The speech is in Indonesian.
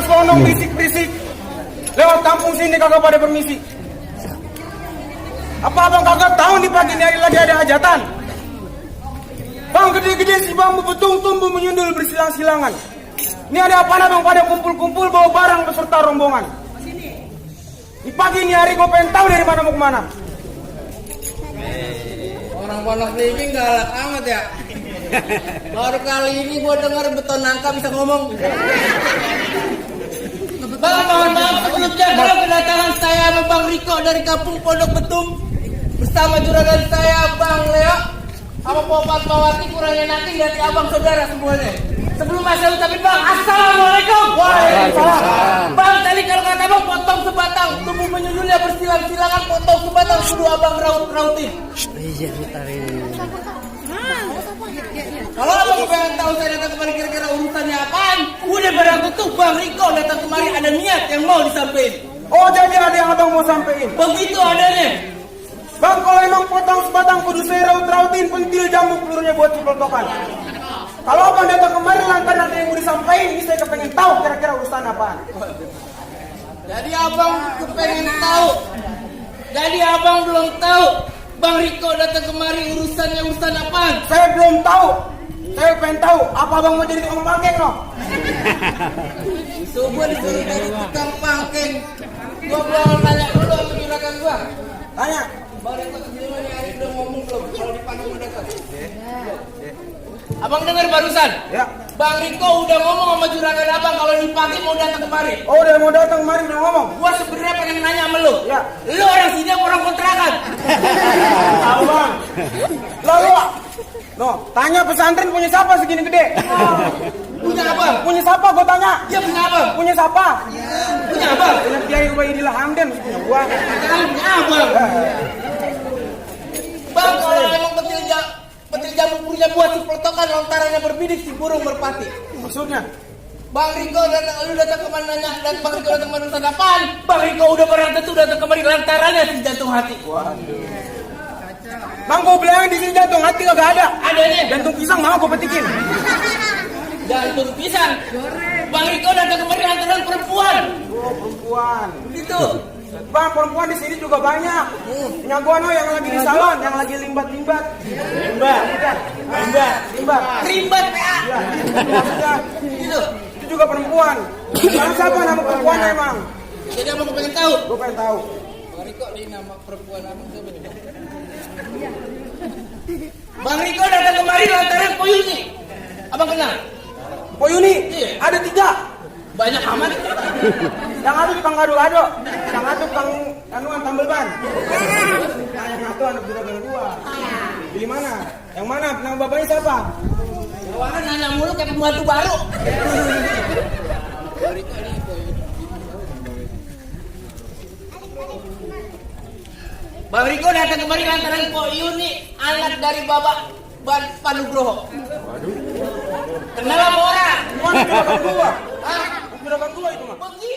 Selonong berisik-berisik lewat kampung sini kagak pada permisi. Apa abang kagak tahu nih pagi ini hari lagi ada hajatan? Bang gede-gede si bambu betung tumbuh menyundul bersilang-silangan. Ini ada apa bang pada kumpul-kumpul bawa barang beserta rombongan. Di pagi ini hari gue pengen tahu dari mana mau kemana. Orang Pondok Living galak amat ya. Baru kali ini gue dengar beton nangka bisa ngomong. Bang, mohon maaf sebelumnya kalau kedatangan saya Bang Riko dari kampung Pondok Betung bersama juragan saya Bang Leo sama Popat Mawati kurangnya nanti dari abang saudara semuanya. Sebelum saya ucapin Bang, Assalamualaikum. Waalaikumsalam. Bang, tadi kalau kata Bang potong sebatang, tubuh menyundulnya bersilang-silangan, potong sebatang kudu abang raut-rautin. Iya, ditarik. Kalau abang pengen tahu saya datang kemari kira-kira urusannya apaan, udah barang tentu Bang Riko datang kemari ada niat yang mau disampaikan. Oh jadi ada yang abang mau sampein? Begitu adanya. Bang kalau emang potong sebatang kudu saya raut-rautin pentil jamu pelurunya buat ciplotokan. Kalau abang datang kemari lantaran ada yang mau disampaikan, ini saya kepengen tahu kira-kira urusan apaan. Jadi abang kepengen tahu. Jadi abang belum tahu Bang Riko datang kemari urusannya urusan apaan? Saya belum tahu. Saya pengen tahu apa abang mau jadi tukang pangkeng no? Coba disuruh jadi tukang pangkeng. Gua belum nanya dulu sama juragan gua. Tanya. Bang Riko sebelumnya hari udah ngomong belum kalau dipanggil mau datang? Abang dengar barusan? Ya. Bang Riko udah ngomong sama juragan abang kalau dipanggil mau datang kemari. Oh udah mau datang kemari udah ngomong. Gua sebenarnya pengen nanya sama lu. Ya. Lu orang sini apa orang kontrakan? Tahu bang. Lalu, no, tanya pesantren punya siapa segini gede? Punya abang? Punya siapa? Gue tanya. Iya punya abang. Punya siapa? Punya abang. Punya Kiai Ubaidillah Hamdan punya gua. Punya abang. Bang kalau emang petil jamu punya buat si pelotokan lontarannya berbidik si burung merpati. Maksudnya? Bang Riko lu datang kemana nanya dan Bang Riko datang kemana urusan apaan? Bang Riko udah barang tentu datang kemari lantarannya si jantung hati. Waduh. Bang gue bilangin di sini jantung hati kagak ada. Adanya jantung pisang mau gue petikin. Jantung pisang. Bang Riko datang kemari lantaran perempuan. Oh perempuan. Begitu. Bang perempuan di sini juga banyak. Punya gua no yang lagi di salon, yang lagi limbat-limbat. Rimbat PA. Ya, maksudnya Gitu. itu juga perempuan. Bang siapa nama perempuannya emang? Jadi abang pengen tahu. Gue pengen tahu. Bang Riko ini nama perempuan abang siapa? Bang Riko datang kemari lantaran Poyuni. Abang kenal? Poyuni? Iya. Ada 3. Banyak amat. Yang satu tukang gado-gado, yang satu tukang anuan tambel ban. Nah, yang satu anak juragan gua. Pilih mana? Yang mana? Nama bapaknya siapa? Bawahan nanya mulu kayak pembantu baru. Bang Riko datang kemari lantaran Pok Yuni, anak dari Bapak Panugroho. Waduh. Kenal apa orang? Mana juragan gua? Hah? Juragan gua itu mah. Begitu.